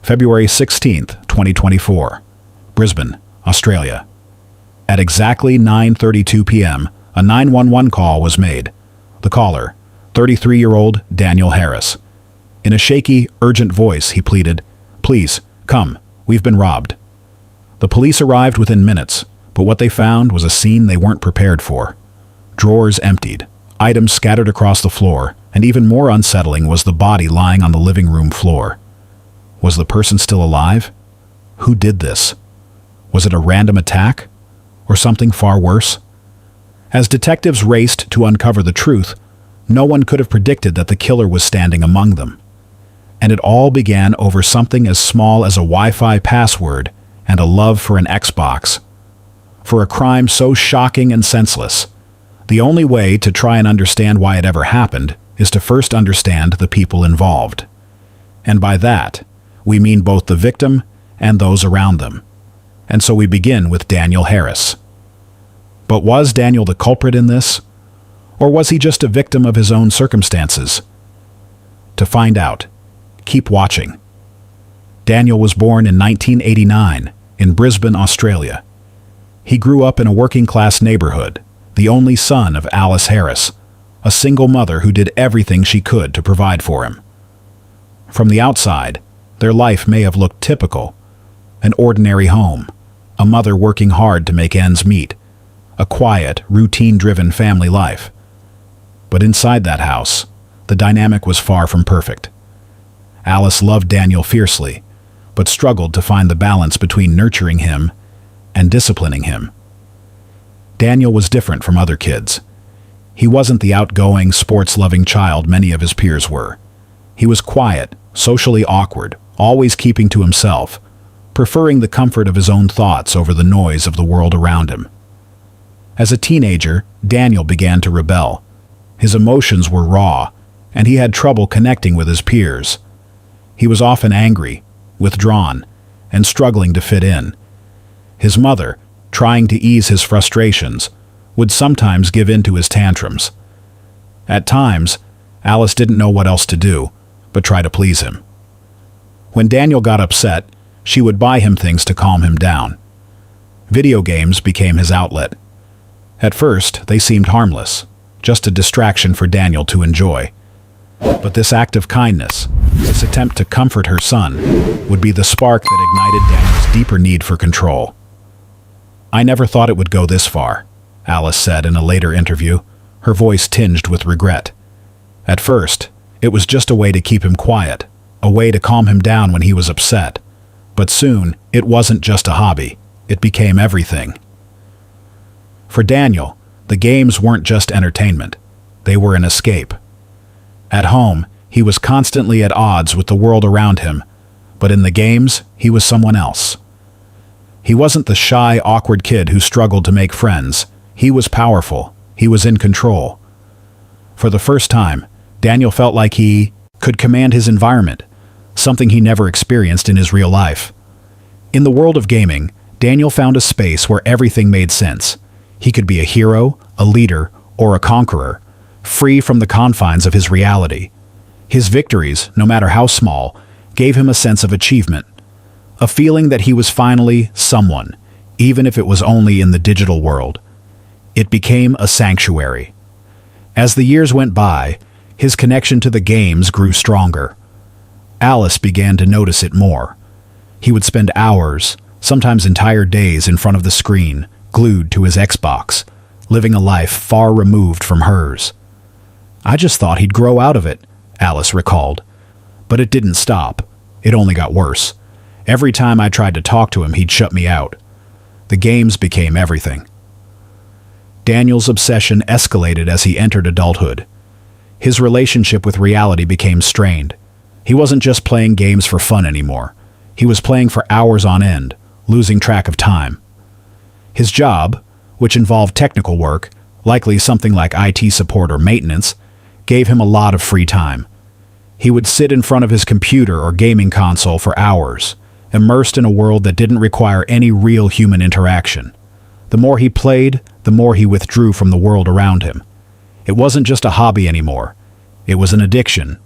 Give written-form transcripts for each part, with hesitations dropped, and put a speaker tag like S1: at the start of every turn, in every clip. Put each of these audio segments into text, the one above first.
S1: February 16th, 2024, Brisbane, Australia. At exactly 9:32 p.m., a 911 call was made. The caller, 33-year-old Daniel Harris. In a shaky, urgent voice, he pleaded, "Please, come, we've been robbed." The police arrived within minutes, but what they found was a scene they weren't prepared for. Drawers emptied, items scattered across the floor, and even more unsettling was the body lying on the living room floor. Was the person still alive? Who did this? Was it a random attack? Or something far worse? As detectives raced to uncover the truth, no one could have predicted that the killer was standing among them. And it all began over something as small as a Wi-Fi password and a love for an Xbox. For a crime so shocking and senseless, the only way to try and understand why it ever happened is to first understand the people involved. And by that, we mean both the victim and those around them. And so we begin with Daniel Harris. But was Daniel the culprit in this? Or was he just a victim of his own circumstances? To find out, keep watching. Daniel was born in 1989 in Brisbane, Australia. He grew up in a working-class neighborhood, the only son of Alice Harris, a single mother who did everything she could to provide for him. From the outside, their life may have looked typical. An ordinary home, a mother working hard to make ends meet, a quiet, routine-driven family life. But inside that house, the dynamic was far from perfect. Alice loved Daniel fiercely, but struggled to find the balance between nurturing him and disciplining him. Daniel was different from other kids. He wasn't the outgoing, sports-loving child many of his peers were. He was quiet, socially awkward, always keeping to himself, preferring the comfort of his own thoughts over the noise of the world around him. As a teenager, Daniel began to rebel. His emotions were raw, and he had trouble connecting with his peers. He was often angry, withdrawn, and struggling to fit in. His mother, trying to ease his frustrations, would sometimes give in to his tantrums. At times, Alice didn't know what else to do, but try to please him. When Daniel got upset, she would buy him things to calm him down. Video games became his outlet. At first, they seemed harmless, just a distraction for Daniel to enjoy. But this act of kindness, this attempt to comfort her son, would be the spark that ignited Daniel's deeper need for control. "I never thought it would go this far," Alice said in a later interview, her voice tinged with regret. At first, it was just a way to keep him quiet, a way to calm him down when he was upset. But soon, it wasn't just a hobby, it became everything. For Daniel, the games weren't just entertainment, they were an escape. At home, he was constantly at odds with the world around him, but in the games, he was someone else. He wasn't the shy, awkward kid who struggled to make friends. He was powerful, he was in control. For the first time, Daniel felt like he could command his environment, something he never experienced in his real life. In the world of gaming, Daniel found a space where everything made sense. He could be a hero, a leader, or a conqueror, free from the confines of his reality. His victories, no matter how small, gave him a sense of achievement, a feeling that he was finally someone, even if it was only in the digital world. It became a sanctuary. As the years went by, his connection to the games grew stronger. Alice began to notice it more. He would spend hours, sometimes entire days, in front of the screen, glued to his Xbox, living a life far removed from hers. "I just thought he'd grow out of it," Alice recalled. But it didn't stop. It only got worse. Every time I tried to talk to him, he'd shut me out. The games became everything. Daniel's obsession escalated as he entered adulthood. His relationship with reality became strained. He wasn't just playing games for fun anymore. He was playing for hours on end, losing track of time. His job, which involved technical work, likely something like IT support or maintenance, gave him a lot of free time. He would sit in front of his computer or gaming console for hours, immersed in a world that didn't require any real human interaction. The more he played, the more he withdrew from the world around him. It wasn't just a hobby anymore. It was an addiction.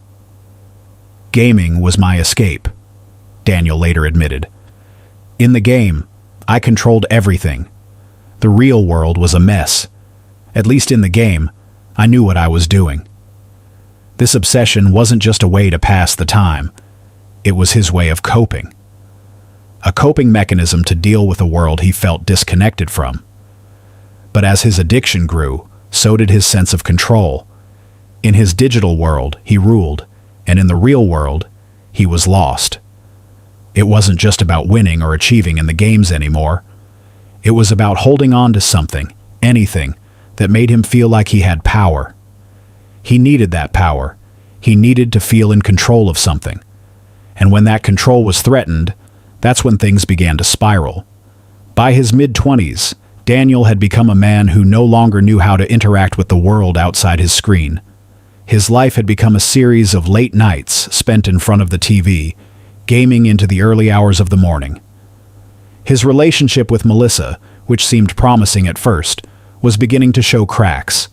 S1: Gaming was my escape. Daniel later admitted. In the game, I controlled everything. The real world was a mess. At least in the game, I knew what I was doing. This obsession wasn't just a way to pass the time. It was his way of coping. A coping mechanism to deal with a world he felt disconnected from. But as his addiction grew, so did his sense of control. In his digital world, he ruled, and in the real world, he was lost. It wasn't just about winning or achieving in the games anymore. It was about holding on to something, anything, that made him feel like he had power. He needed that power. He needed to feel in control of something. And when that control was threatened, that's when things began to spiral. By his mid-20s, Daniel had become a man who no longer knew how to interact with the world outside his screen. His life had become a series of late nights spent in front of the TV, gaming into the early hours of the morning. His relationship with Melissa, which seemed promising at first, was beginning to show cracks.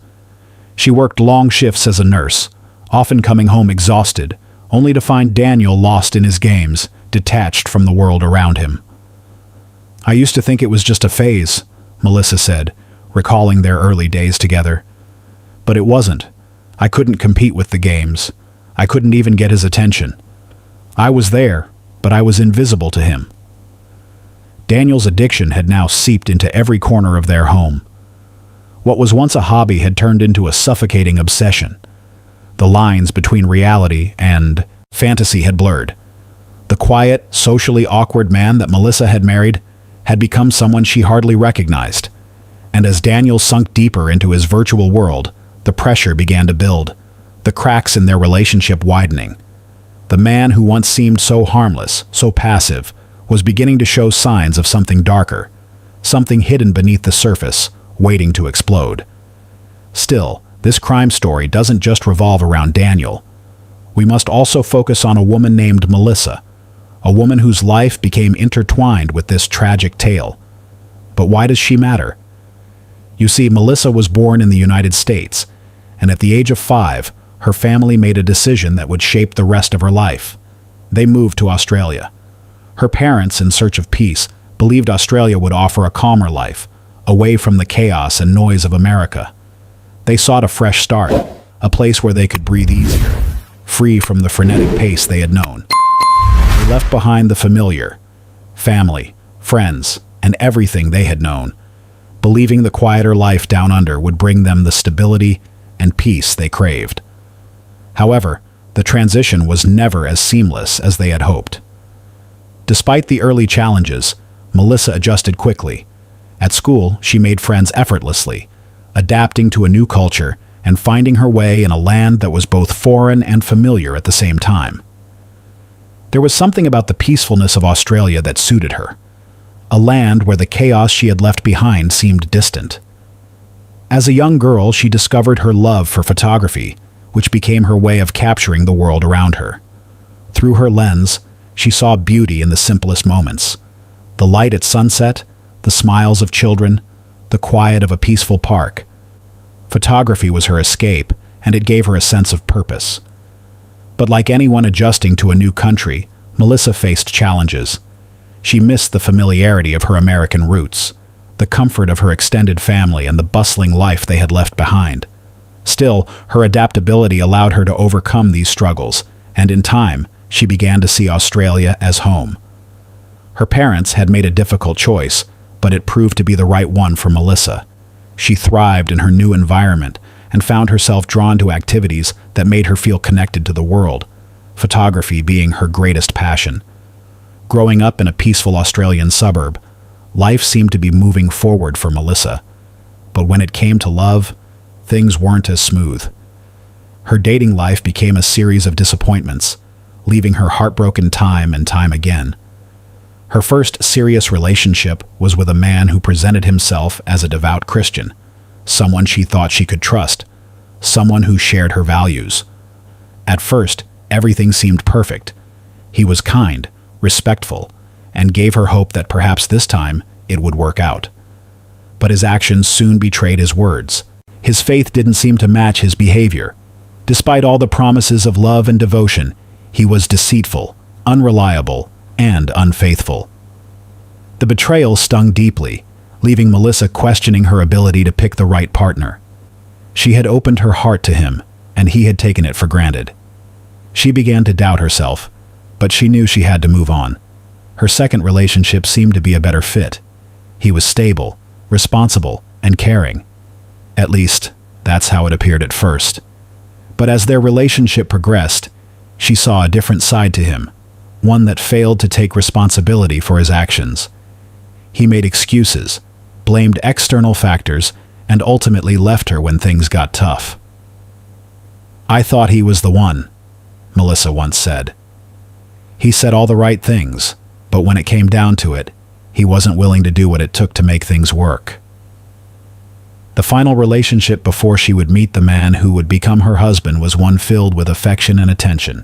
S1: She worked long shifts as a nurse, often coming home exhausted, only to find Daniel lost in his games, detached from the world around him. I used to think it was just a phase, Melissa said, recalling their early days together. But it wasn't. I couldn't compete with the games. I couldn't even get his attention. I was there, but I was invisible to him. Daniel's addiction had now seeped into every corner of their home. What was once a hobby had turned into a suffocating obsession. The lines between reality and fantasy had blurred. The quiet, socially awkward man that Melissa had married had become someone she hardly recognized. And as Daniel sunk deeper into his virtual world, the pressure began to build, the cracks in their relationship widening. The man who once seemed so harmless, so passive, was beginning to show signs of something darker, something hidden beneath the surface, waiting to explode. Still, this crime story doesn't just revolve around Daniel. We must also focus on a woman named Melissa, a woman whose life became intertwined with this tragic tale. But why does she matter? You see, Melissa was born in the United States, and at the age of 5, her family made a decision that would shape the rest of her life. They moved to Australia. Her parents, in search of peace, believed Australia would offer a calmer life, away from the chaos and noise of America. They sought a fresh start, a place where they could breathe easier, free from the frenetic pace they had known. They left behind the familiar, family, friends, and everything they had known, believing the quieter life down under would bring them the stability and peace they craved. However, the transition was never as seamless as they had hoped. Despite the early challenges, Melissa adjusted quickly. At school, she made friends effortlessly, adapting to a new culture and finding her way in a land that was both foreign and familiar at the same time. There was something about the peacefulness of Australia that suited her, a land where the chaos she had left behind seemed distant. As a young girl, she discovered her love for photography, which became her way of capturing the world around her. Through her lens, she saw beauty in the simplest moments. The light at sunset, the smiles of children, the quiet of a peaceful park. Photography was her escape, and it gave her a sense of purpose. But like anyone adjusting to a new country, Melissa faced challenges. She missed the familiarity of her American roots, the comfort of her extended family, and the bustling life they had left behind. Still, her adaptability allowed her to overcome these struggles, and in time, she began to see Australia as home. Her parents had made a difficult choice, but it proved to be the right one for Melissa. She thrived in her new environment and found herself drawn to activities that made her feel connected to the world, photography being her greatest passion. Growing up in a peaceful Australian suburb, life seemed to be moving forward for Melissa. But when it came to love, things weren't as smooth. Her dating life became a series of disappointments, leaving her heartbroken time and time again. Her first serious relationship was with a man who presented himself as a devout Christian, someone she thought she could trust, someone who shared her values. At first, everything seemed perfect. He was kind, respectful, and gave her hope that perhaps this time it would work out. But his actions soon betrayed his words. His faith didn't seem to match his behavior. Despite all the promises of love and devotion, he was deceitful, unreliable, and unfaithful. The betrayal stung deeply, leaving Melissa questioning her ability to pick the right partner. She had opened her heart to him, and he had taken it for granted. She began to doubt herself, but she knew she had to move on. Her second relationship seemed to be a better fit. He was stable, responsible, and caring. At least, that's how it appeared at first. But as their relationship progressed, she saw a different side to him, one that failed to take responsibility for his actions. He made excuses, blamed external factors, and ultimately left her when things got tough. "I thought he was the one," Melissa once said. "He said all the right things, but when it came down to it, he wasn't willing to do what it took to make things work." The final relationship before she would meet the man who would become her husband was one filled with affection and attention.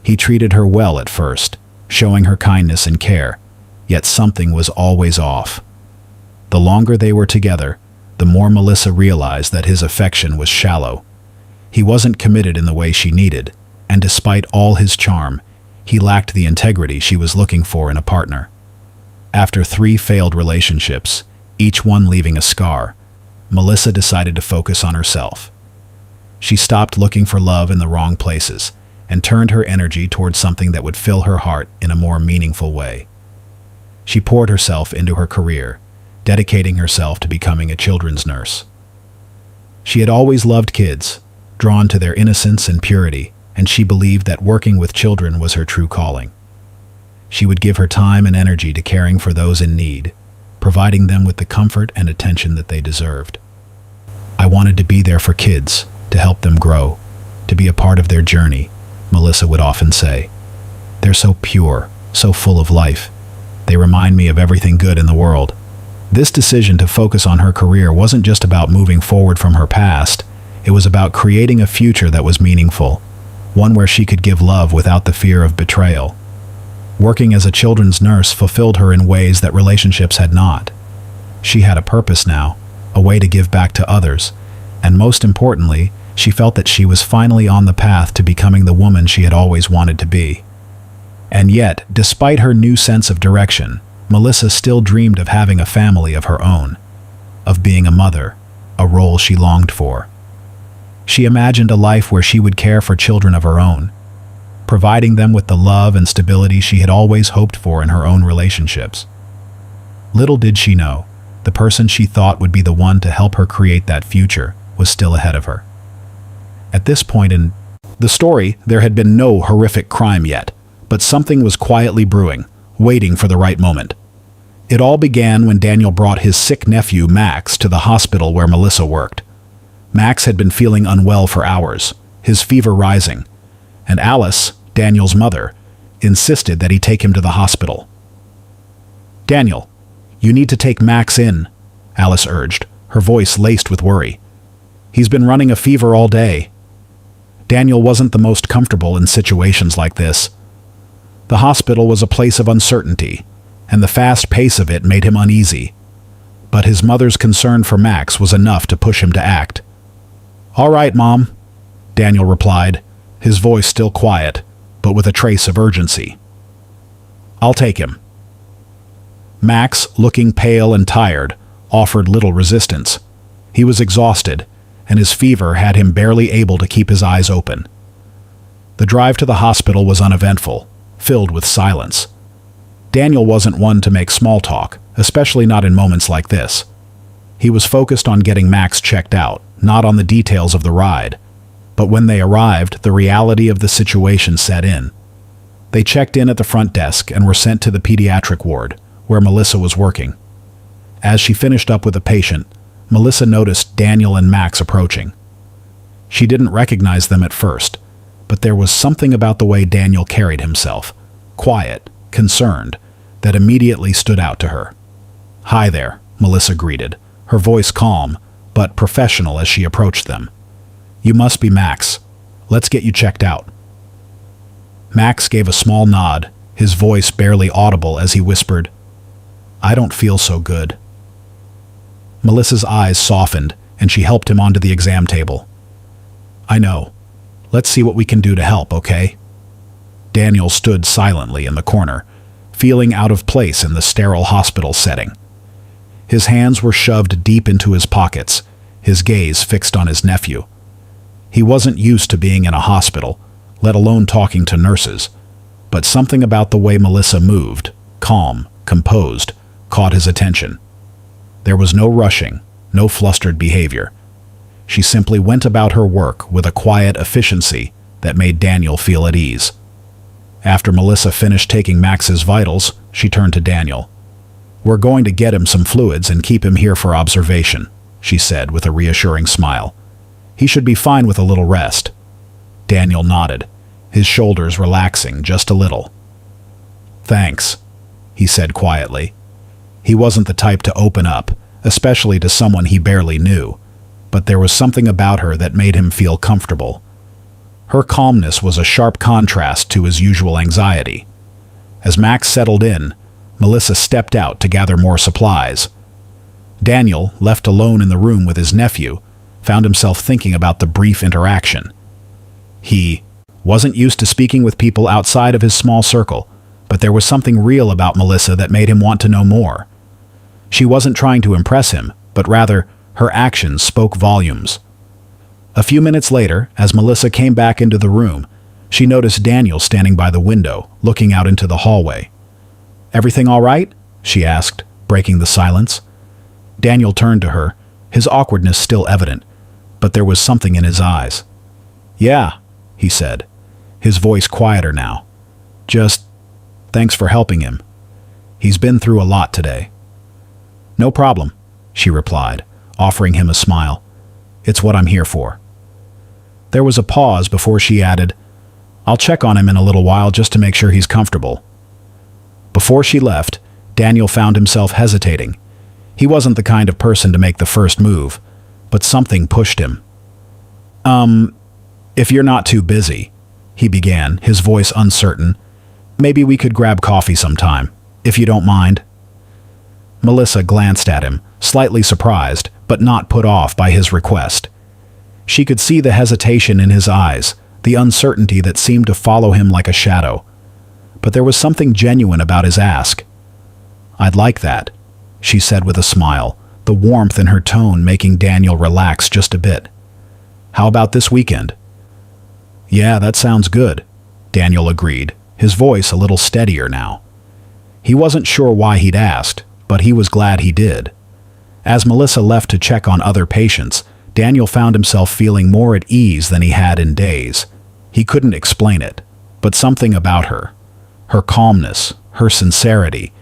S1: He treated her well at first, showing her kindness and care, yet something was always off. The longer they were together, the more Melissa realized that his affection was shallow. He wasn't committed in the way she needed, and despite all his charm, he lacked the integrity she was looking for in a partner. After 3 failed relationships, each one leaving a scar, Melissa decided to focus on herself. She stopped looking for love in the wrong places and turned her energy towards something that would fill her heart in a more meaningful way. She poured herself into her career, dedicating herself to becoming a children's nurse. She had always loved kids, drawn to their innocence and purity, and she believed that working with children was her true calling. She would give her time and energy to caring for those in need, providing them with the comfort and attention that they deserved. "I wanted to be there for kids, to help them grow, to be a part of their journey," Melissa would often say. "They're so pure, so full of life. They remind me of everything good in the world." This decision to focus on her career wasn't just about moving forward from her past, it was about creating a future that was meaningful, one where she could give love without the fear of betrayal. Working as a children's nurse fulfilled her in ways that relationships had not. She had a purpose now, a way to give back to others, and most importantly, she felt that she was finally on the path to becoming the woman she had always wanted to be. And yet, despite her new sense of direction, Melissa still dreamed of having a family of her own, of being a mother, a role she longed for. She imagined a life where she would care for children of her own, providing them with the love and stability she had always hoped for in her own relationships. Little did she know, the person she thought would be the one to help her create that future was still ahead of her. At this point in the story, there had been no horrific crime yet, but something was quietly brewing, waiting for the right moment. It all began when Daniel brought his sick nephew, Max, to the hospital where Melissa worked. Max had been feeling unwell for hours, his fever rising, and Alice, Daniel's mother, insisted that he take him to the hospital. "Daniel, you need to take Max in," Alice urged, her voice laced with worry. "He's been running a fever all day." Daniel wasn't the most comfortable in situations like this. The hospital was a place of uncertainty, and the fast pace of it made him uneasy. But his mother's concern for Max was enough to push him to act. "All right, Mom," Daniel replied, his voice still quiet, but with a trace of urgency. "I'll take him." Max, looking pale and tired, offered little resistance. He was exhausted, and his fever had him barely able to keep his eyes open. The drive to the hospital was uneventful, filled with silence. Daniel wasn't one to make small talk, especially not in moments like this. He was focused on getting Max checked out, not on the details of the ride. But when they arrived, the reality of the situation set in. They checked in at the front desk and were sent to the pediatric ward, where Melissa was working. As she finished up with a patient, Melissa noticed Daniel and Max approaching. She didn't recognize them at first, but there was something about the way Daniel carried himself, quiet, concerned, that immediately stood out to her. "Hi there," Melissa greeted, her voice calm, but professional as she approached them. "You must be Max. Let's get you checked out." Max gave a small nod, his voice barely audible as he whispered, "I don't feel so good." Melissa's eyes softened, and she helped him onto the exam table. "I know. Let's see what we can do to help, okay?" Daniel stood silently in the corner, feeling out of place in the sterile hospital setting. His hands were shoved deep into his pockets, his gaze fixed on his nephew. He wasn't used to being in a hospital, let alone talking to nurses, but something about the way Melissa moved, calm, composed, caught his attention. There was no rushing, no flustered behavior. She simply went about her work with a quiet efficiency that made Daniel feel at ease. After Melissa finished taking Max's vitals, she turned to Daniel. "We're going to get him some fluids and keep him here for observation," she said with a reassuring smile. "He should be fine with a little rest." Daniel nodded, his shoulders relaxing just a little. "Thanks," he said quietly. He wasn't the type to open up, especially to someone he barely knew, but there was something about her that made him feel comfortable. Her calmness was a sharp contrast to his usual anxiety. As Max settled in, Melissa stepped out to gather more supplies. Daniel, left alone in the room with his nephew, found himself thinking about the brief interaction. He wasn't used to speaking with people outside of his small circle, but there was something real about Melissa that made him want to know more. She wasn't trying to impress him, but rather, her actions spoke volumes. A few minutes later, as Melissa came back into the room, she noticed Daniel standing by the window, looking out into the hallway. "Everything all right?" she asked, breaking the silence. Daniel turned to her, his awkwardness still evident, but there was something in his eyes. "Yeah," he said, his voice quieter now. "Just, thanks for helping him. He's been through a lot today." "No problem," she replied, offering him a smile. "It's what I'm here for." There was a pause before she added, "I'll check on him in a little while just to make sure he's comfortable." Before she left, Daniel found himself hesitating. He wasn't the kind of person to make the first move, but something pushed him. If you're not too busy," he began, his voice uncertain, "maybe we could grab coffee sometime, if you don't mind." Melissa glanced at him, slightly surprised, but not put off by his request. She could see the hesitation in his eyes, the uncertainty that seemed to follow him like a shadow. But there was something genuine about his ask. "I'd like that," she said with a smile, the warmth in her tone making Daniel relax just a bit. "How about this weekend?" "Yeah, that sounds good," Daniel agreed, his voice a little steadier now. He wasn't sure why he'd asked, but he was glad he did. As Melissa left to check on other patients, Daniel found himself feeling more at ease than he had in days. He couldn't explain it, but something about her calmness, her sincerity,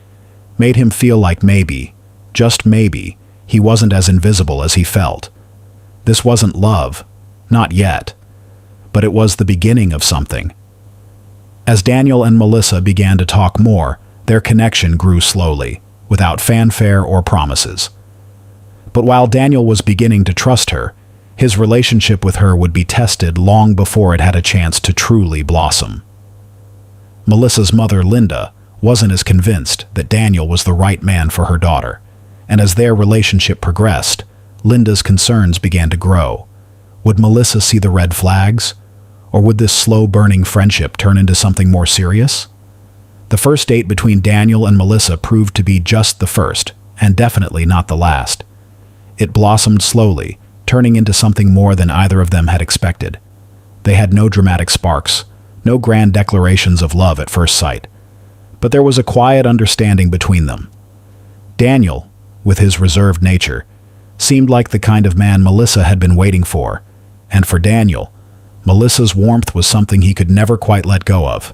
S1: made him feel like maybe, just maybe, he wasn't as invisible as he felt. This wasn't love, not yet, but it was the beginning of something. As Daniel and Melissa began to talk more, their connection grew slowly, without fanfare or promises. But while Daniel was beginning to trust her, his relationship with her would be tested long before it had a chance to truly blossom. Melissa's mother, Linda, wasn't as convinced that Daniel was the right man for her daughter, and as their relationship progressed, Linda's concerns began to grow. Would Melissa see the red flags? Or would this slow-burning friendship turn into something more serious? The first date between Daniel and Melissa proved to be just the first, and definitely not the last. It blossomed slowly, turning into something more than either of them had expected. They had no dramatic sparks, no grand declarations of love at first sight, but there was a quiet understanding between them. Daniel, with his reserved nature, seemed like the kind of man Melissa had been waiting for, and for Daniel, Melissa's warmth was something he could never quite let go of.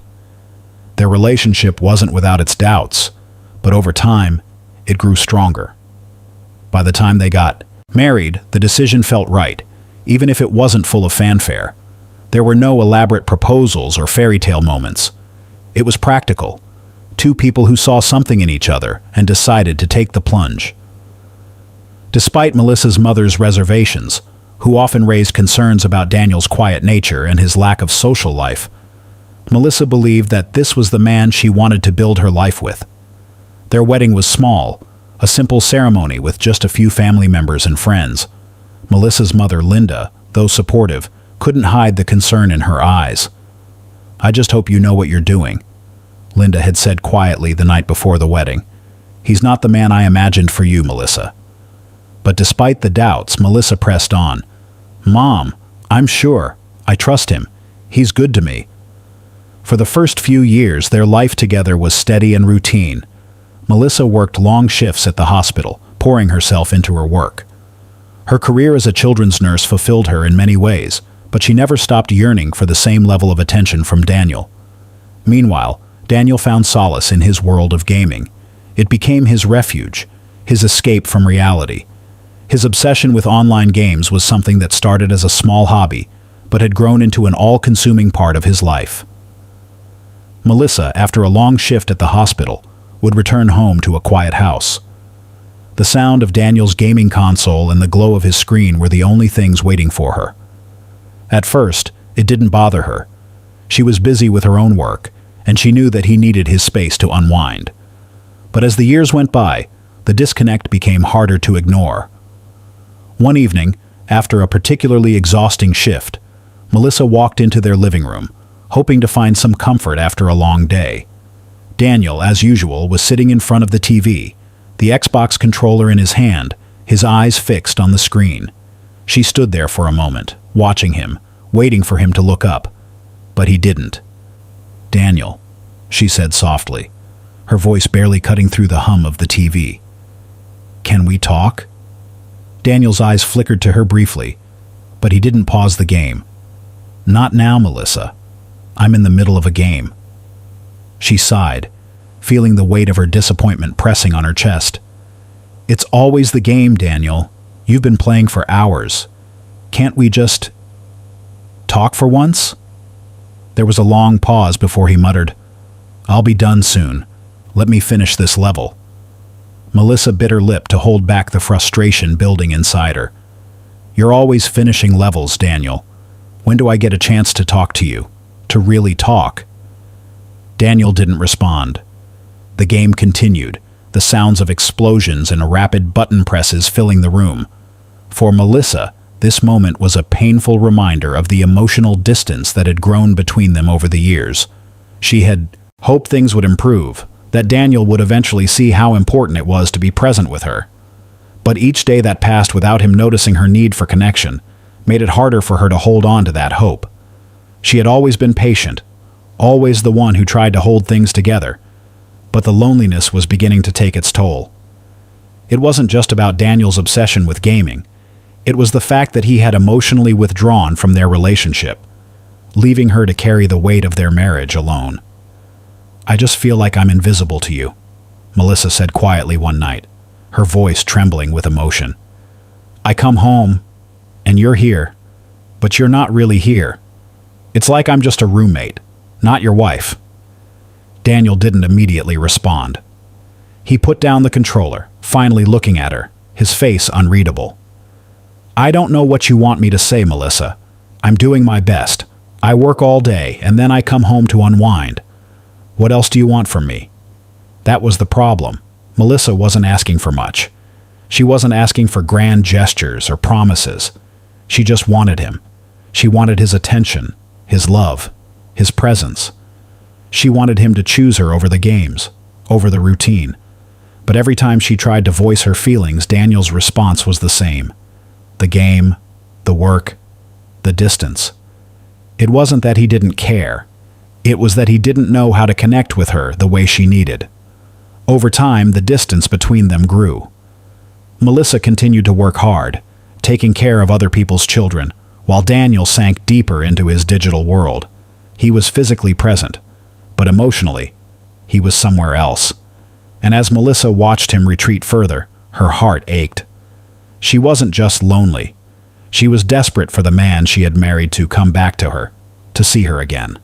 S1: Their relationship wasn't without its doubts, but over time, it grew stronger. By the time they got married, the decision felt right, even if it wasn't full of fanfare. There were no elaborate proposals or fairy tale moments. It was practical. Two people who saw something in each other and decided to take the plunge. Despite Melissa's mother's reservations, who often raised concerns about Daniel's quiet nature and his lack of social life, Melissa believed that this was the man she wanted to build her life with. Their wedding was small, a simple ceremony with just a few family members and friends. Melissa's mother, Linda, though supportive, couldn't hide the concern in her eyes. "I just hope you know what you're doing," Linda had said quietly the night before the wedding. "He's not the man I imagined for you, Melissa." But despite the doubts, Melissa pressed on. "Mom, I'm sure. I trust him. He's good to me." For the first few years, their life together was steady and routine. Melissa worked long shifts at the hospital, pouring herself into her work. Her career as a children's nurse fulfilled her in many ways, but she never stopped yearning for the same level of attention from Daniel. Meanwhile, Daniel found solace in his world of gaming. It became his refuge, his escape from reality. His obsession with online games was something that started as a small hobby, but had grown into an all-consuming part of his life. Melissa, after a long shift at the hospital, would return home to a quiet house. The sound of Daniel's gaming console and the glow of his screen were the only things waiting for her. At first, it didn't bother her. She was busy with her own work, and she knew that he needed his space to unwind. But as the years went by, the disconnect became harder to ignore. One evening, after a particularly exhausting shift, Melissa walked into their living room, hoping to find some comfort after a long day. Daniel, as usual, was sitting in front of the TV, the Xbox controller in his hand, his eyes fixed on the screen. She stood there for a moment, watching him, waiting for him to look up. But he didn't. "Daniel," she said softly, her voice barely cutting through the hum of the TV. "Can we talk?" Daniel's eyes flickered to her briefly, but he didn't pause the game. "Not now, Melissa. I'm in the middle of a game." She sighed, feeling the weight of her disappointment pressing on her chest. "It's always the game, Daniel. You've been playing for hours. Can't we just talk for once?" There was a long pause before he muttered, "I'll be done soon. Let me finish this level." Melissa bit her lip to hold back the frustration building inside her. "You're always finishing levels, Daniel. When do I get a chance to talk to you? To really talk?" Daniel didn't respond. The game continued, the sounds of explosions and rapid button presses filling the room. For Melissa, this moment was a painful reminder of the emotional distance that had grown between them over the years. She had hoped things would improve, that Daniel would eventually see how important it was to be present with her. But each day that passed without him noticing her need for connection made it harder for her to hold on to that hope. She had always been patient, always the one who tried to hold things together, but the loneliness was beginning to take its toll. It wasn't just about Daniel's obsession with gaming. It was the fact that he had emotionally withdrawn from their relationship, leaving her to carry the weight of their marriage alone. "I just feel like I'm invisible to you," Melissa said quietly one night, her voice trembling with emotion. "I come home, and you're here, but you're not really here. It's like I'm just a roommate, not your wife." Daniel didn't immediately respond. He put down the controller, finally looking at her, his face unreadable. "I don't know what you want me to say, Melissa. I'm doing my best. I work all day, and then I come home to unwind. What else do you want from me?" That was the problem. Melissa wasn't asking for much. She wasn't asking for grand gestures or promises. She just wanted him. She wanted his attention, his love, his presence. She wanted him to choose her over the games, over the routine. But every time she tried to voice her feelings, Daniel's response was the same. The game, the work, the distance. It wasn't that he didn't care. It was that he didn't know how to connect with her the way she needed. Over time, the distance between them grew. Melissa continued to work hard, taking care of other people's children, while Daniel sank deeper into his digital world. He was physically present, but emotionally, he was somewhere else. And as Melissa watched him retreat further, her heart ached. She wasn't just lonely. She was desperate for the man she had married to come back to her, to see her again.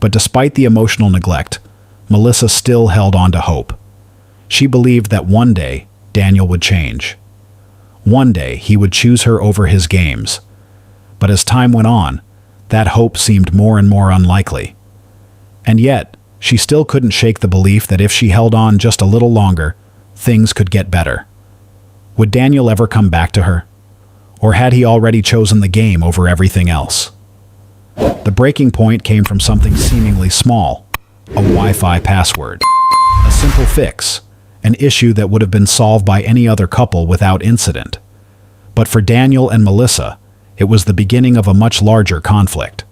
S1: But despite the emotional neglect, Melissa still held on to hope. She believed that one day, Daniel would change. One day, he would choose her over his games. But as time went on, that hope seemed more and more unlikely. And yet, she still couldn't shake the belief that if she held on just a little longer, things could get better. Would Daniel ever come back to her? Or had he already chosen the game over everything else? The breaking point came from something seemingly small, A Wi-Fi password. A simple fix. An issue that would have been solved by any other couple without incident. But for Daniel and Melissa, it was the beginning of a much larger conflict.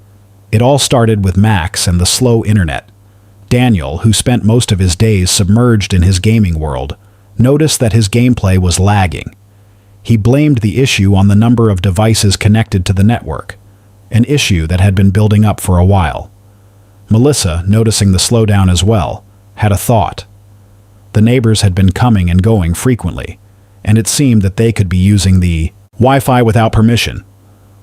S1: It all started with Max and the slow internet. Daniel, who spent most of his days submerged in his gaming world, noticed that his gameplay was lagging. He blamed the issue on the number of devices connected to the network, an issue that had been building up for a while. Melissa, noticing the slowdown as well, had a thought. The neighbors had been coming and going frequently, and it seemed that they could be using the Wi-Fi without permission.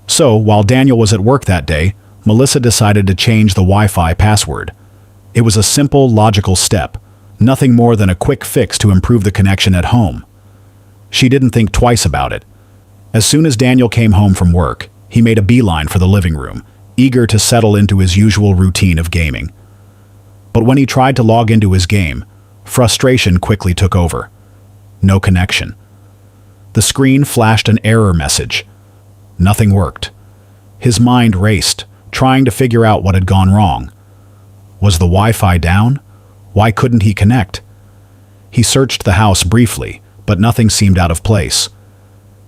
S1: So, while Daniel was at work that day, Melissa decided to change the Wi-Fi password. It was a simple, logical step, nothing more than a quick fix to improve the connection at home. She didn't think twice about it. As soon as Daniel came home from work, he made a beeline for the living room, eager to settle into his usual routine of gaming. But when he tried to log into his game, frustration quickly took over. No connection. The screen flashed an error message. Nothing worked. His mind raced, trying to figure out what had gone wrong. Was the Wi-Fi down? Why couldn't he connect? He searched the house briefly, but nothing seemed out of place.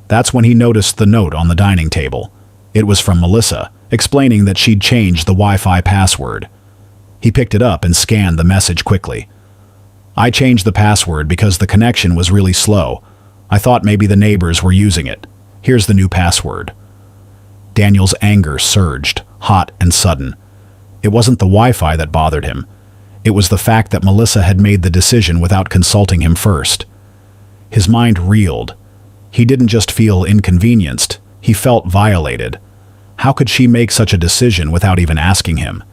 S1: That's when he noticed the note on the dining table. It was from Melissa, explaining that she'd changed the Wi-Fi password. He picked it up and scanned the message quickly. I changed the password because the connection was really slow. I thought maybe the neighbors were using it. Here's the new password. Daniel's anger surged, hot and sudden. It wasn't the Wi-Fi that bothered him. It was the fact that Melissa had made the decision without consulting him first. His mind reeled. He didn't just feel inconvenienced, he felt violated. How could she make such a decision without even asking him?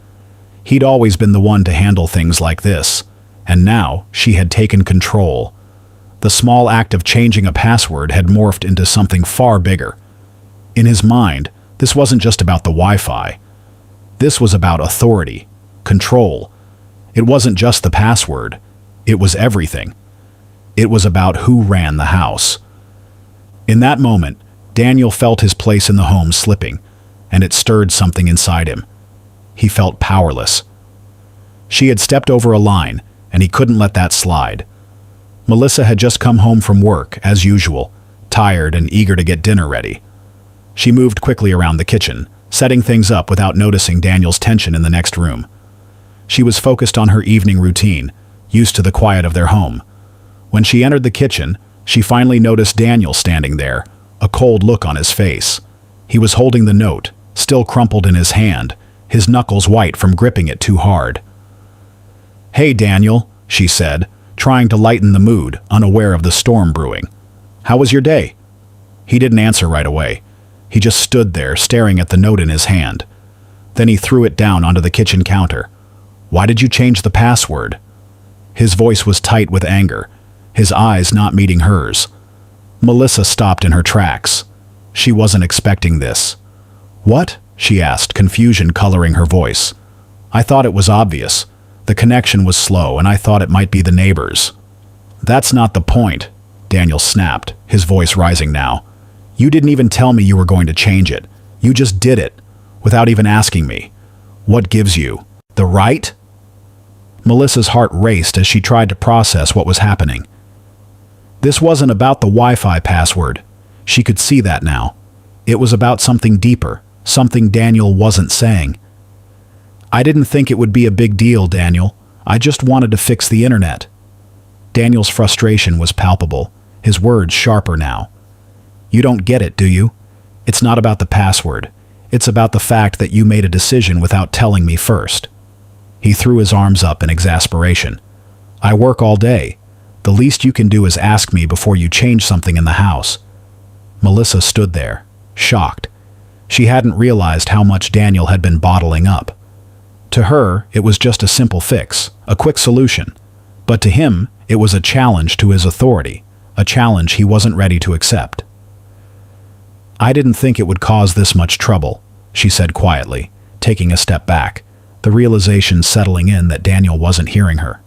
S1: He'd always been the one to handle things like this, and now she had taken control. The small act of changing a password had morphed into something far bigger. In his mind, this wasn't just about the Wi-Fi. This was about authority, control. It wasn't just the password. It was everything. It was about who ran the house. In that moment, Daniel felt his place in the home slipping, and it stirred something inside him. He felt powerless. She had stepped over a line, and he couldn't let that slide. Melissa had just come home from work, as usual, tired and eager to get dinner ready. She moved quickly around the kitchen, setting things up without noticing Daniel's tension in the next room. She was focused on her evening routine, used to the quiet of their home. When she entered the kitchen, she finally noticed Daniel standing there, a cold look on his face. He was holding the note, still crumpled in his hand, his knuckles white from gripping it too hard. "Hey, Daniel," she said, trying to lighten the mood, unaware of the storm brewing. "How was your day?" He didn't answer right away. He just stood there, staring at the note in his hand. Then he threw it down onto the kitchen counter. "Why did you change the password?" His voice was tight with anger, his eyes not meeting hers. Melissa stopped in her tracks. She wasn't expecting this. "What?" she asked, confusion coloring her voice. "I thought it was obvious. The connection was slow, and I thought it might be the neighbors." "That's not the point," Daniel snapped, his voice rising now. "You didn't even tell me you were going to change it. You just did it, without even asking me. What gives you the right?" Melissa's heart raced as she tried to process what was happening. This wasn't about the Wi-Fi password. She could see that now. It was about something deeper, something Daniel wasn't saying. "I didn't think it would be a big deal, Daniel. I just wanted to fix the internet." Daniel's frustration was palpable, his words sharper now. "You don't get it, do you? It's not about the password. It's about the fact that you made a decision without telling me first." He threw his arms up in exasperation. "I work all day. The least you can do is ask me before you change something in the house." Melissa stood there, shocked. She hadn't realized how much Daniel had been bottling up. To her, it was just a simple fix, a quick solution. But to him, it was a challenge to his authority, a challenge he wasn't ready to accept. "I didn't think it would cause this much trouble," she said quietly, taking a step back, the realization settling in that Daniel wasn't hearing her.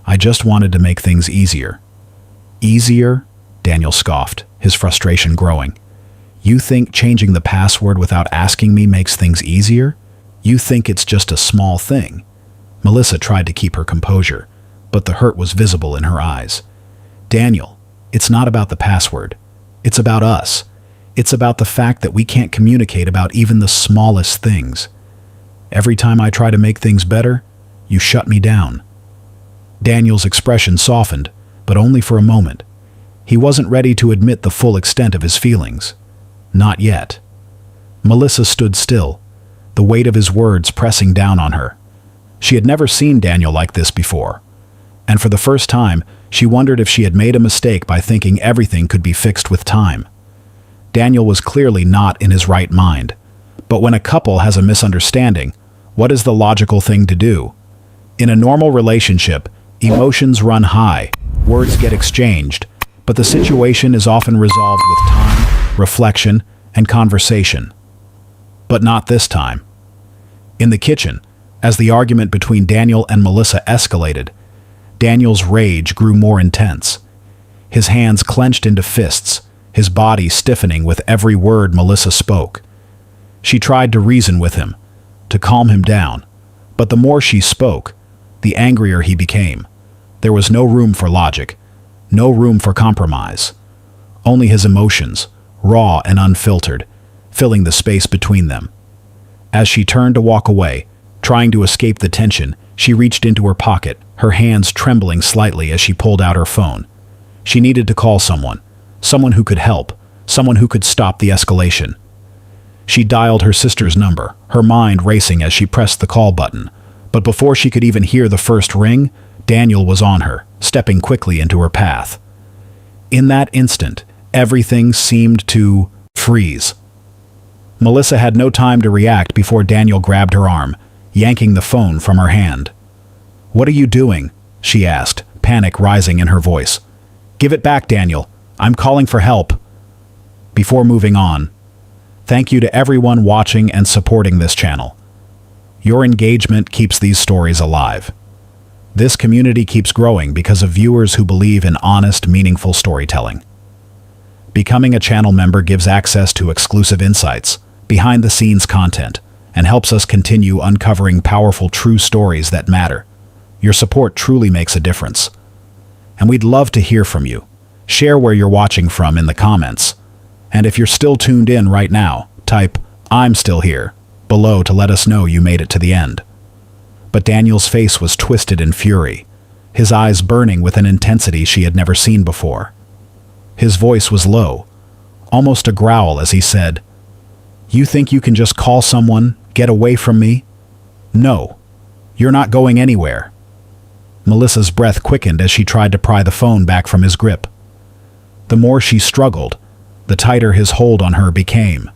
S1: "I just wanted to make things easier." "Easier?" Daniel scoffed, his frustration growing. "You think changing the password without asking me makes things easier? You think it's just a small thing. Melissa tried to keep her composure, but the hurt was visible in her eyes. Daniel, it's not about the password. It's about us. It's about the fact that we can't communicate about even the smallest things. Every time I try to make things better, you shut me down. Daniel's expression softened, but only for a moment. He wasn't ready to admit the full extent of his feelings. Not yet. Melissa stood still, the weight of his words pressing down on her. She had never seen Daniel like this before, and for the first time, she wondered if she had made a mistake by thinking everything could be fixed with time. Daniel was clearly not in his right mind, but when a couple has a misunderstanding, what is the logical thing to do? In a normal relationship, emotions run high, words get exchanged, but the situation is often resolved with time, reflection, and conversation. But not this time. In the kitchen, as the argument between Daniel and Melissa escalated, Daniel's rage grew more intense. His hands clenched into fists, his body stiffening with every word Melissa spoke. She tried to reason with him, to calm him down, but the more she spoke, the angrier he became. There was no room for logic, no room for compromise. Only his emotions, raw and unfiltered, filling the space between them. As she turned to walk away, trying to escape the tension, she reached into her pocket, her hands trembling slightly as she pulled out her phone. She needed to call someone who could help, someone who could stop the escalation. She dialed her sister's number, her mind racing as she pressed the call button. But before she could even hear the first ring, Daniel was on her, stepping quickly into her path. In that instant, everything seemed to freeze. Melissa had no time to react before Daniel grabbed her arm, yanking the phone from her hand. "What are you doing?" she asked, panic rising in her voice. "Give it back, Daniel. I'm calling for help." Before moving on, thank you to everyone watching and supporting this channel. Your engagement keeps these stories alive. This community keeps growing because of viewers who believe in honest, meaningful storytelling. Becoming a channel member gives access to exclusive insights, behind-the-scenes content, and helps us continue uncovering powerful, true stories that matter. Your support truly makes a difference. And we'd love to hear from you. Share where you're watching from in the comments. And if you're still tuned in right now, type, "I'm still here," below to let us know you made it to the end. But Daniel's face was twisted in fury, his eyes burning with an intensity she had never seen before. His voice was low, almost a growl as he said, "You think you can just call someone, get away from me? No, you're not going anywhere." Melissa's breath quickened as she tried to pry the phone back from his grip. The more she struggled, the tighter his hold on her became.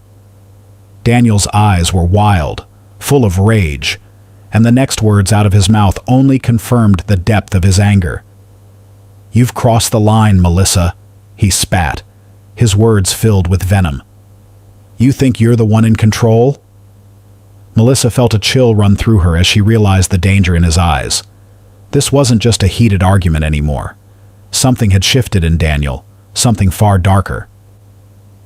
S1: Daniel's eyes were wild, full of rage, and the next words out of his mouth only confirmed the depth of his anger. "You've crossed the line, Melissa," he spat, his words filled with venom. "You think you're the one in control?" Melissa felt a chill run through her as she realized the danger in his eyes. This wasn't just a heated argument anymore. Something had shifted in Daniel, something far darker.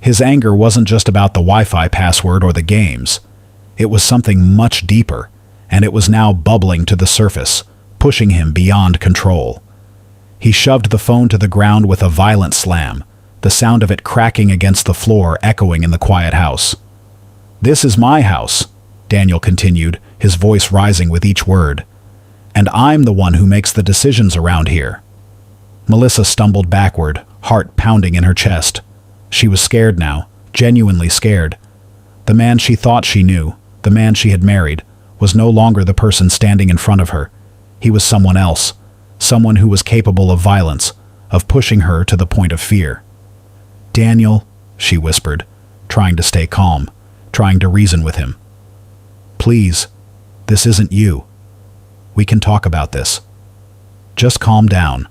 S1: His anger wasn't just about the Wi-Fi password or the games. It was something much deeper, and it was now bubbling to the surface, pushing him beyond control. He shoved the phone to the ground with a violent slam, the sound of it cracking against the floor echoing in the quiet house. "This is my house," Daniel continued, his voice rising with each word. "And I'm the one who makes the decisions around here." Melissa stumbled backward, heart pounding in her chest. She was scared now, genuinely scared. The man she thought she knew, the man she had married, was no longer the person standing in front of her. He was someone else, someone who was capable of violence, of pushing her to the point of fear. "Daniel," she whispered, trying to stay calm, trying to reason with him. "Please, this isn't you. We can talk about this. Just calm down."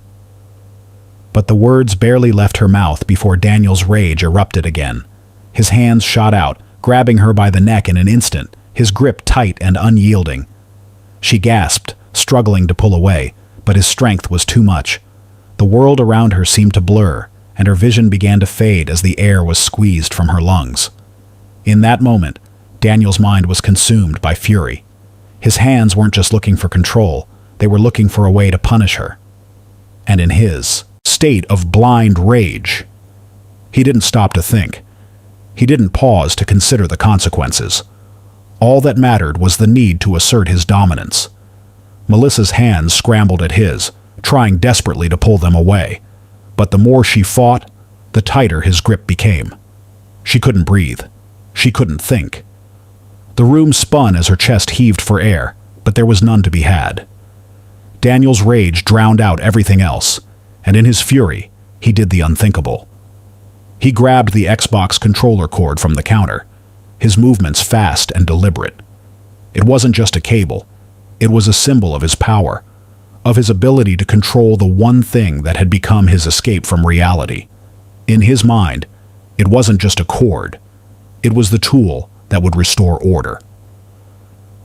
S1: But the words barely left her mouth before Daniel's rage erupted again. His hands shot out, grabbing her by the neck in an instant, his grip tight and unyielding. She gasped, struggling to pull away, but his strength was too much. The world around her seemed to blur, and her vision began to fade as the air was squeezed from her lungs. In that moment, Daniel's mind was consumed by fury. His hands weren't just looking for control, they were looking for a way to punish her. And in his state of blind rage, he didn't stop to think. He didn't pause to consider the consequences. All that mattered was the need to assert his dominance. Melissa's hands scrambled at his, trying desperately to pull them away. But the more she fought, the tighter his grip became. She couldn't breathe. She couldn't think. The room spun as her chest heaved for air, but there was none to be had. Daniel's rage drowned out everything else, and in his fury, he did the unthinkable. He grabbed the Xbox controller cord from the counter, his movements fast and deliberate. It wasn't just a cable. It was a symbol of his power, of his ability to control the one thing that had become his escape from reality. In his mind, it wasn't just a cord. It was the tool that would restore order.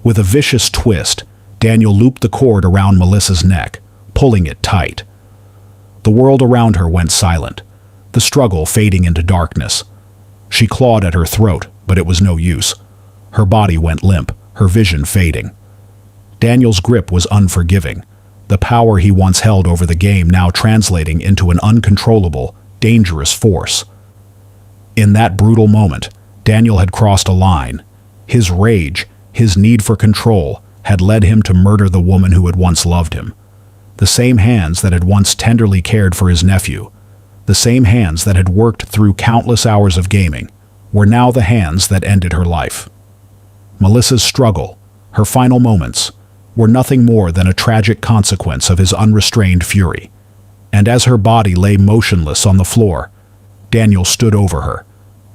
S1: With a vicious twist, Daniel looped the cord around Melissa's neck, pulling it tight. The world around her went silent, the struggle fading into darkness. She clawed at her throat, but it was no use. Her body went limp, her vision fading. Daniel's grip was unforgiving, the power he once held over the game now translating into an uncontrollable, dangerous force. In that brutal moment, Daniel had crossed a line. His rage, his need for control, had led him to murder the woman who had once loved him. The same hands that had once tenderly cared for his nephew, the same hands that had worked through countless hours of gaming, were now the hands that ended her life. Melissa's struggle, her final moments, were nothing more than a tragic consequence of his unrestrained fury. And as her body lay motionless on the floor, Daniel stood over her,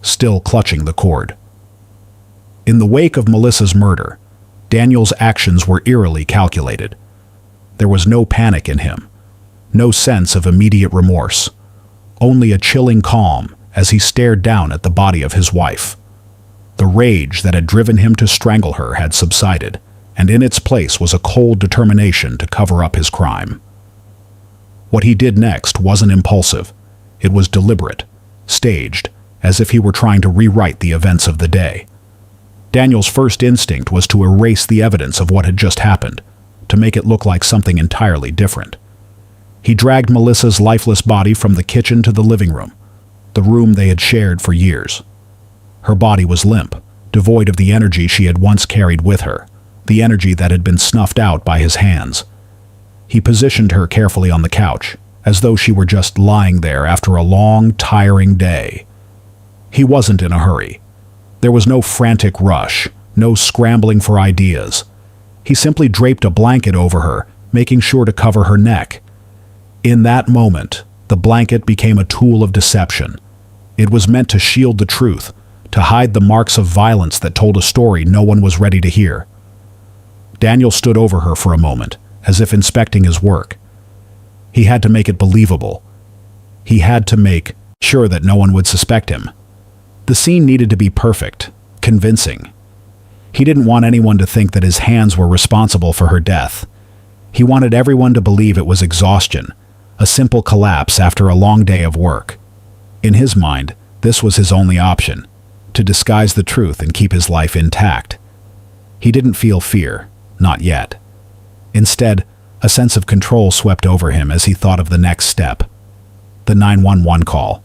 S1: still clutching the cord. In the wake of Melissa's murder, Daniel's actions were eerily calculated. There was no panic in him, no sense of immediate remorse, only a chilling calm as he stared down at the body of his wife. The rage that had driven him to strangle her had subsided, and in its place was a cold determination to cover up his crime. What he did next wasn't impulsive. It was deliberate, staged, as if he were trying to rewrite the events of the day. Daniel's first instinct was to erase the evidence of what had just happened, to make it look like something entirely different. He dragged Melissa's lifeless body from the kitchen to the living room, the room they had shared for years. Her body was limp, devoid of the energy she had once carried with her, the energy that had been snuffed out by his hands. He positioned her carefully on the couch, as though she were just lying there after a long, tiring day. He wasn't in a hurry. There was no frantic rush, no scrambling for ideas. He simply draped a blanket over her, making sure to cover her neck. In that moment, the blanket became a tool of deception. It was meant to shield the truth, to hide the marks of violence that told a story no one was ready to hear. Daniel stood over her for a moment, as if inspecting his work. He had to make it believable. He had to make sure that no one would suspect him. The scene needed to be perfect, convincing. He didn't want anyone to think that his hands were responsible for her death. He wanted everyone to believe it was exhaustion, a simple collapse after a long day of work. In his mind, this was his only option, to disguise the truth and keep his life intact. He didn't feel fear, not yet. Instead, a sense of control swept over him as he thought of the next step, the 911 call.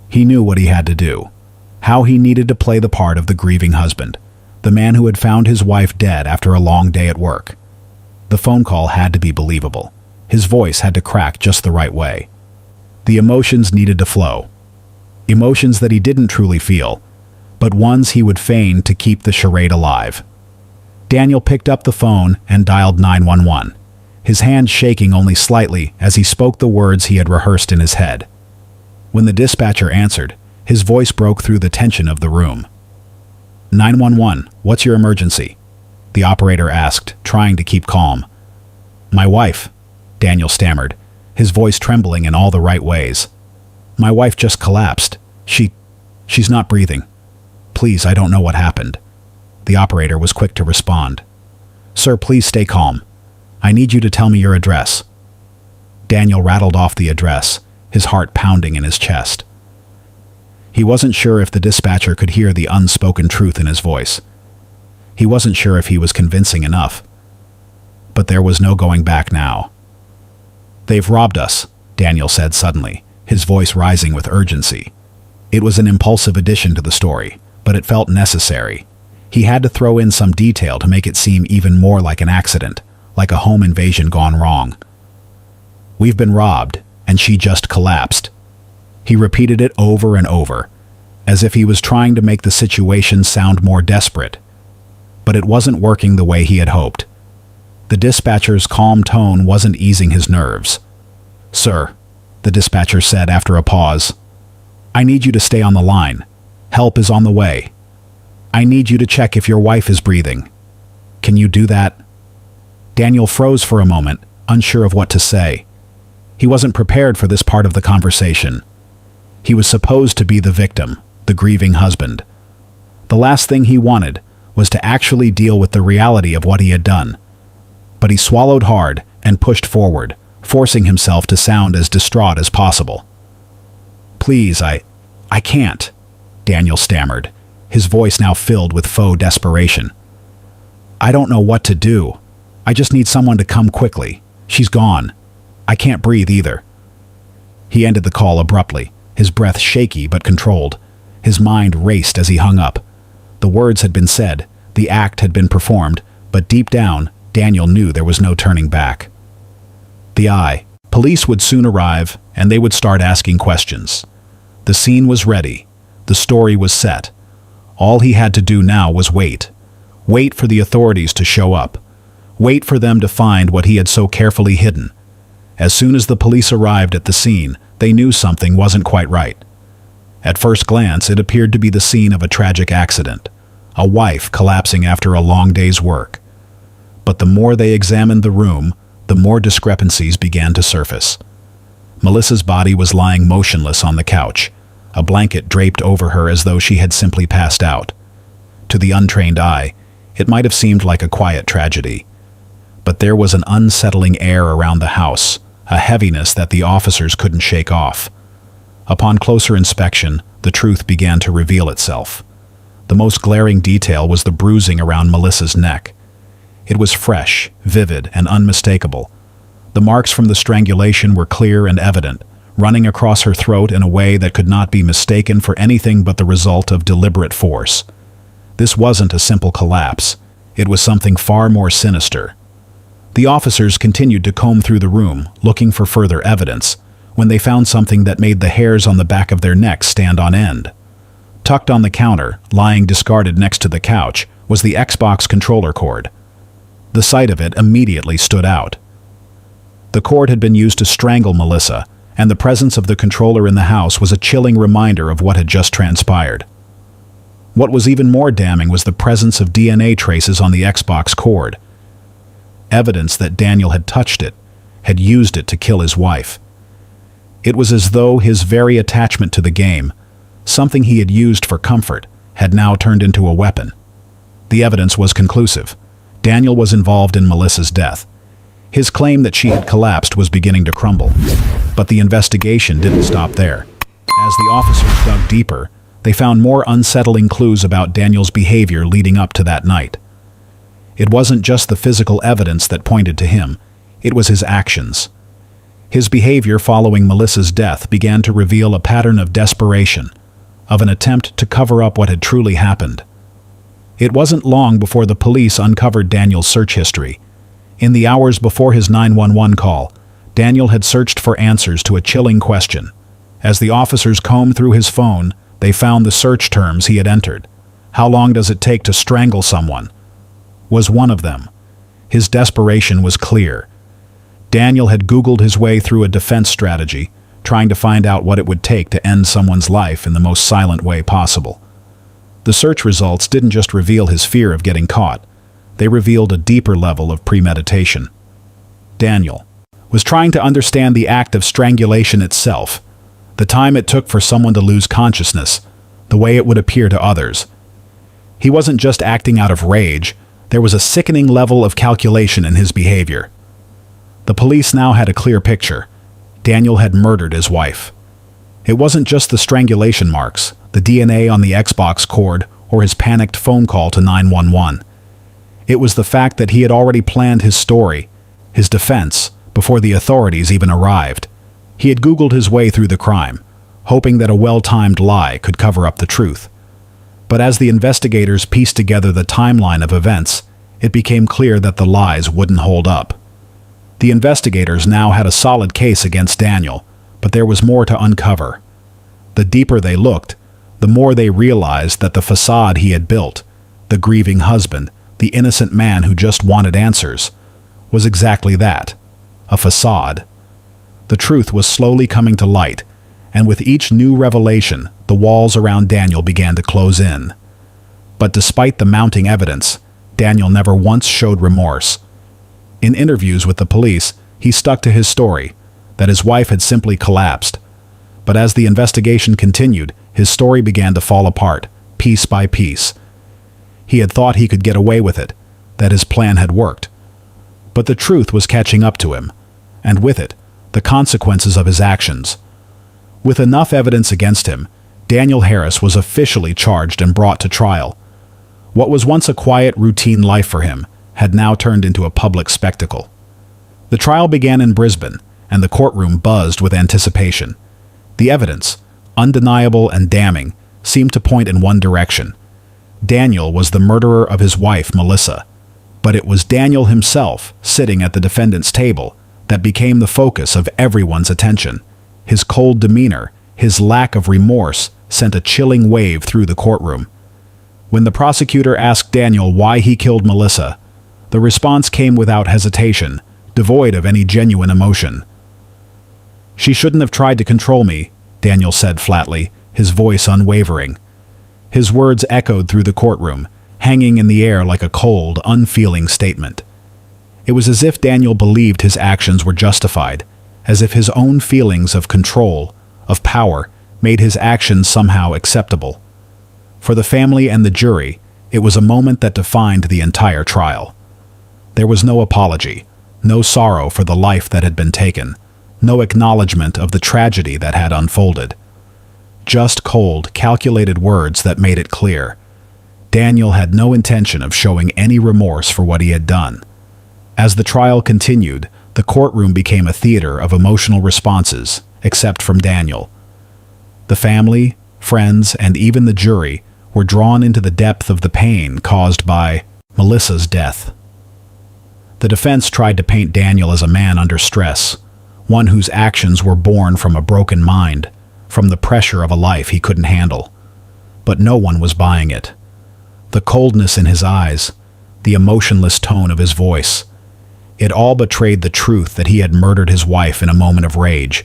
S1: He knew what he had to do, how he needed to play the part of the grieving husband, the man who had found his wife dead after a long day at work. The phone call had to be believable. His voice had to crack just the right way. The emotions needed to flow. Emotions that he didn't truly feel, but ones he would feign to keep the charade alive. Daniel picked up the phone and dialed 911, his hand shaking only slightly as he spoke the words he had rehearsed in his head. When the dispatcher answered, his voice broke through the tension of the room. 911, what's your emergency? The operator asked, trying to keep calm. My wife, Daniel stammered, his voice trembling in all the right ways. My wife just collapsed. She's not breathing. Please, I don't know what happened. The operator was quick to respond. Sir, please stay calm. I need you to tell me your address. Daniel rattled off the address, his heart pounding in his chest. He wasn't sure if the dispatcher could hear the unspoken truth in his voice. He wasn't sure if he was convincing enough. But there was no going back now. "They've robbed us," Daniel said suddenly, his voice rising with urgency. It was an impulsive addition to the story, but it felt necessary. He had to throw in some detail to make it seem even more like an accident, like a home invasion gone wrong. "We've been robbed, and she just collapsed." He repeated it over and over, as if he was trying to make the situation sound more desperate. But it wasn't working the way he had hoped. The dispatcher's calm tone wasn't easing his nerves. "Sir," the dispatcher said after a pause, "I need you to stay on the line. Help is on the way. I need you to check if your wife is breathing. Can you do that?" Daniel froze for a moment, unsure of what to say. He wasn't prepared for this part of the conversation. He was supposed to be the victim, the grieving husband. The last thing he wanted was to actually deal with the reality of what he had done. But he swallowed hard and pushed forward, forcing himself to sound as distraught as possible. "Please, I can't," Daniel stammered, his voice now filled with faux desperation. "I don't know what to do. I just need someone to come quickly. She's gone. I can't breathe either." He ended the call abruptly, his breath shaky but controlled. His mind raced as he hung up. The words had been said, the act had been performed, but deep down, Daniel knew there was no turning back. Police would soon arrive, and they would start asking questions. The scene was ready. The story was set. All he had to do now was wait. Wait for the authorities to show up. Wait for them to find what he had so carefully hidden. As soon as the police arrived at the scene, they knew something wasn't quite right. At first glance, it appeared to be the scene of a tragic accident, a wife collapsing after a long day's work. But the more they examined the room, the more discrepancies began to surface. Melissa's body was lying motionless on the couch, a blanket draped over her as though she had simply passed out. To the untrained eye, it might have seemed like a quiet tragedy. But there was an unsettling air around the house, a heaviness that the officers couldn't shake off. Upon closer inspection, the truth began to reveal itself. The most glaring detail was the bruising around Melissa's neck. It was fresh, vivid, and unmistakable. The marks from the strangulation were clear and evident, running across her throat in a way that could not be mistaken for anything but the result of deliberate force. This wasn't a simple collapse. It was something far more sinister. The officers continued to comb through the room, looking for further evidence, when they found something that made the hairs on the back of their necks stand on end. Tucked on the counter, lying discarded next to the couch, was the Xbox controller cord. The sight of it immediately stood out. The cord had been used to strangle Melissa, and the presence of the controller in the house was a chilling reminder of what had just transpired. What was even more damning was the presence of DNA traces on the Xbox cord. Evidence that Daniel had touched it, had used it to kill his wife. It was as though his very attachment to the game, something he had used for comfort, had now turned into a weapon. The evidence was conclusive. Daniel was involved in Melissa's death. His claim that she had collapsed was beginning to crumble. But the investigation didn't stop there. As the officers dug deeper, they found more unsettling clues about Daniel's behavior leading up to that night. It wasn't just the physical evidence that pointed to him, it was his actions. His behavior following Melissa's death began to reveal a pattern of desperation, of an attempt to cover up what had truly happened. It wasn't long before the police uncovered Daniel's search history. In the hours before his 911 call, Daniel had searched for answers to a chilling question. As the officers combed through his phone, they found the search terms he had entered. "How long does it take to strangle someone?" was one of them. His desperation was clear. Daniel had Googled his way through a defense strategy, trying to find out what it would take to end someone's life in the most silent way possible. The search results didn't just reveal his fear of getting caught. They revealed a deeper level of premeditation. Daniel was trying to understand the act of strangulation itself, the time it took for someone to lose consciousness, the way it would appear to others. He wasn't just acting out of rage, there was a sickening level of calculation in his behavior. The police now had a clear picture. Daniel had murdered his wife. It wasn't just the strangulation marks, the DNA on the Xbox cord, or his panicked phone call to 911. It was the fact that he had already planned his story, his defense, before the authorities even arrived. He had Googled his way through the crime, hoping that a well-timed lie could cover up the truth. But as the investigators pieced together the timeline of events, it became clear that the lies wouldn't hold up. The investigators now had a solid case against Daniel, but there was more to uncover. The deeper they looked, the more they realized that the facade he had built, the grieving husband, the innocent man who just wanted answers, was exactly that, a facade. The truth was slowly coming to light, and with each new revelation, the walls around Daniel began to close in. But despite the mounting evidence, Daniel never once showed remorse. In interviews with the police, he stuck to his story, that his wife had simply collapsed. But as the investigation continued, his story began to fall apart, piece by piece. He had thought he could get away with it, that his plan had worked. But the truth was catching up to him, and with it, the consequences of his actions. With enough evidence against him, Daniel Harris was officially charged and brought to trial. What was once a quiet, routine life for him had now turned into a public spectacle. The trial began in Brisbane, and the courtroom buzzed with anticipation. The evidence, undeniable and damning, seemed to point in one direction. Daniel was the murderer of his wife, Melissa. But it was Daniel himself, sitting at the defendant's table, that became the focus of everyone's attention. His cold demeanor, his lack of remorse, sent a chilling wave through the courtroom. When the prosecutor asked Daniel why he killed Melissa, the response came without hesitation, devoid of any genuine emotion. "She shouldn't have tried to control me," Daniel said flatly, his voice unwavering. His words echoed through the courtroom, hanging in the air like a cold, unfeeling statement. It was as if Daniel believed his actions were justified, as if his own feelings of control, of power, made his actions somehow acceptable. For the family and the jury, it was a moment that defined the entire trial. There was no apology, no sorrow for the life that had been taken, no acknowledgement of the tragedy that had unfolded. Just cold, calculated words that made it clear. Daniel had no intention of showing any remorse for what he had done. As the trial continued, the courtroom became a theater of emotional responses, except from Daniel. The family, friends, and even the jury were drawn into the depth of the pain caused by Melissa's death. The defense tried to paint Daniel as a man under stress, one whose actions were born from a broken mind, from the pressure of a life he couldn't handle. But no one was buying it. The coldness in his eyes, the emotionless tone of his voice, it all betrayed the truth that he had murdered his wife in a moment of rage,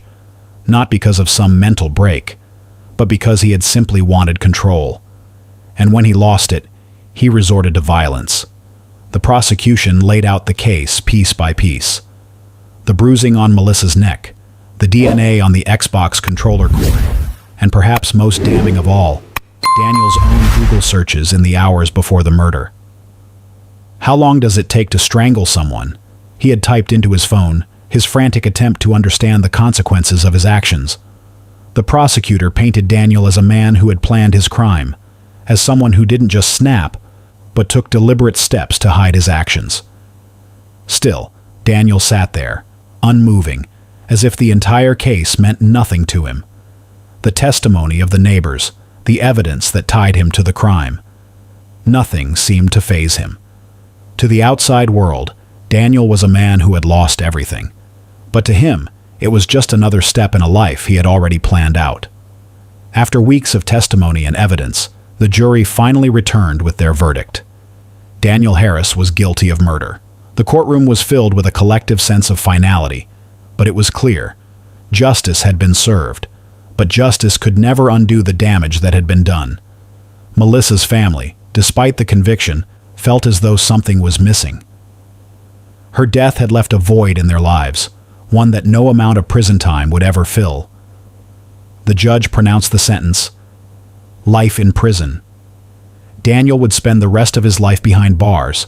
S1: not because of some mental break, but because he had simply wanted control. And when he lost it, he resorted to violence. The prosecution laid out the case piece by piece. The bruising on Melissa's neck, the DNA on the Xbox controller cord, and perhaps most damning of all, Daniel's own Google searches in the hours before the murder. "How long does it take to strangle someone?" he had typed into his phone, his frantic attempt to understand the consequences of his actions. The prosecutor painted Daniel as a man who had planned his crime, as someone who didn't just snap, but took deliberate steps to hide his actions. Still, Daniel sat there, unmoving, as if the entire case meant nothing to him. The testimony of the neighbors, the evidence that tied him to the crime. Nothing seemed to faze him. To the outside world, Daniel was a man who had lost everything. But to him, it was just another step in a life he had already planned out. After weeks of testimony and evidence, the jury finally returned with their verdict. Daniel Harris was guilty of murder. The courtroom was filled with a collective sense of finality, but it was clear. Justice had been served, but justice could never undo the damage that had been done. Melissa's family, despite the conviction, felt as though something was missing. Her death had left a void in their lives, one that no amount of prison time would ever fill. The judge pronounced the sentence, life in prison. Daniel would spend the rest of his life behind bars,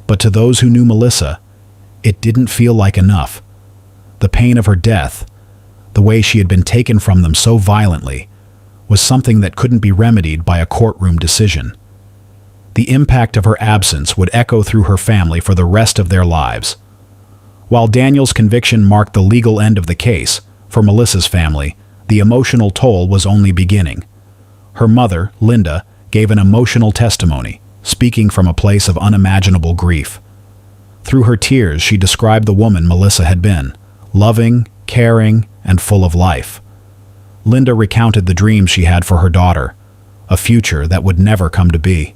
S1: but to those who knew Melissa, it didn't feel like enough. The pain of her death, the way she had been taken from them so violently, was something that couldn't be remedied by a courtroom decision. The impact of her absence would echo through her family for the rest of their lives. While Daniel's conviction marked the legal end of the case, for Melissa's family, the emotional toll was only beginning. Her mother, Linda, gave an emotional testimony, speaking from a place of unimaginable grief. Through her tears, she described the woman Melissa had been, loving, caring, and full of life. Linda recounted the dreams she had for her daughter, a future that would never come to be.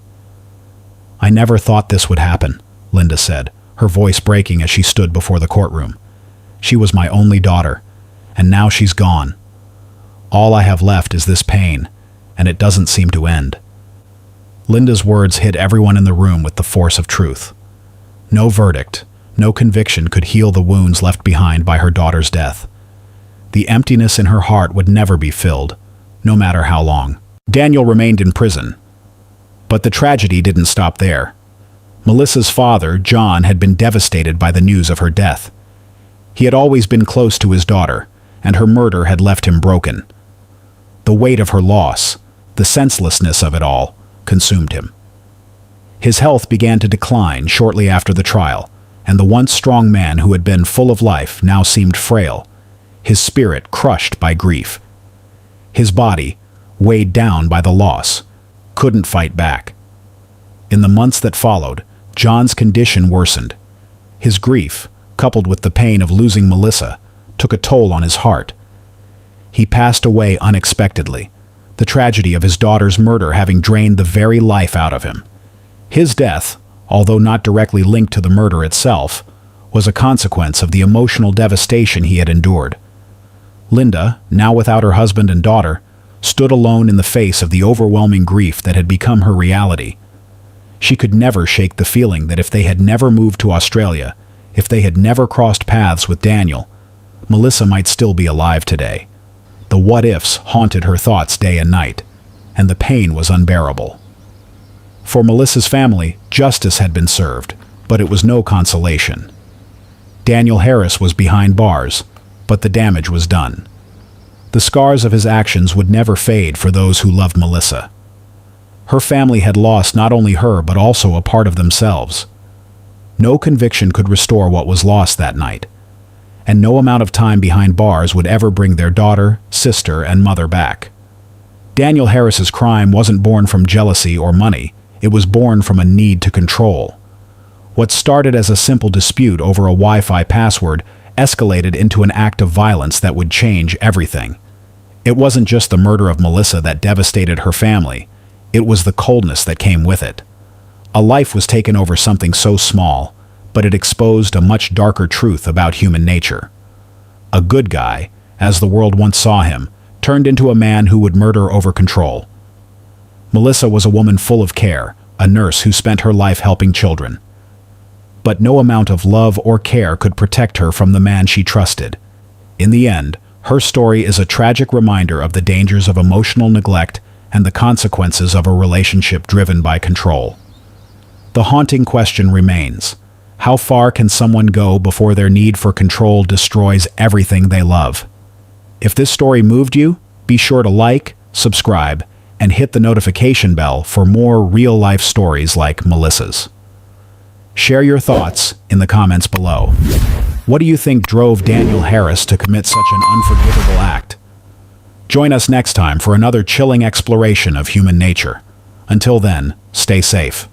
S1: "I never thought this would happen," Linda said, her voice breaking as she stood before the courtroom. "She was my only daughter, and now she's gone. All I have left is this pain, and it doesn't seem to end." Linda's words hit everyone in the room with the force of truth. No verdict, no conviction could heal the wounds left behind by her daughter's death. The emptiness in her heart would never be filled, no matter how long. Daniel remained in prison. But the tragedy didn't stop there. Melissa's father, John, had been devastated by the news of her death. He had always been close to his daughter, and her murder had left him broken. The weight of her loss, the senselessness of it all, consumed him. His health began to decline shortly after the trial, and the once strong man who had been full of life now seemed frail, his spirit crushed by grief. His body, weighed down by the loss, couldn't fight back. In the months that followed, John's condition worsened. His grief, coupled with the pain of losing Melissa, took a toll on his heart. He passed away unexpectedly, the tragedy of his daughter's murder having drained the very life out of him. His death, although not directly linked to the murder itself, was a consequence of the emotional devastation he had endured. Linda, now without her husband and daughter, stood alone in the face of the overwhelming grief that had become her reality. She could never shake the feeling that if they had never moved to Australia, if they had never crossed paths with Daniel, Melissa might still be alive today. The what-ifs haunted her thoughts day and night, and the pain was unbearable. For Melissa's family, justice had been served, but it was no consolation. Daniel Harris was behind bars, but the damage was done. The scars of his actions would never fade for those who loved Melissa. Her family had lost not only her but also a part of themselves. No conviction could restore what was lost that night, and no amount of time behind bars would ever bring their daughter, sister, and mother back. Daniel Harris's crime wasn't born from jealousy or money, it was born from a need to control. What started as a simple dispute over a Wi-Fi password escalated into an act of violence that would change everything. It wasn't just the murder of Melissa that devastated her family, it was the coldness that came with it. A life was taken over something so small, but it exposed a much darker truth about human nature. A good guy, as the world once saw him, turned into a man who would murder over control. Melissa was a woman full of care, a nurse who spent her life helping children. But no amount of love or care could protect her from the man she trusted. In the end, her story is a tragic reminder of the dangers of emotional neglect and the consequences of a relationship driven by control. The haunting question remains: how far can someone go before their need for control destroys everything they love? If this story moved you, be sure to like, subscribe, and hit the notification bell for more real-life stories like Melissa's. Share your thoughts in the comments below. What do you think drove Daniel Harris to commit such an unforgivable act? Join us next time for another chilling exploration of human nature. Until then, stay safe.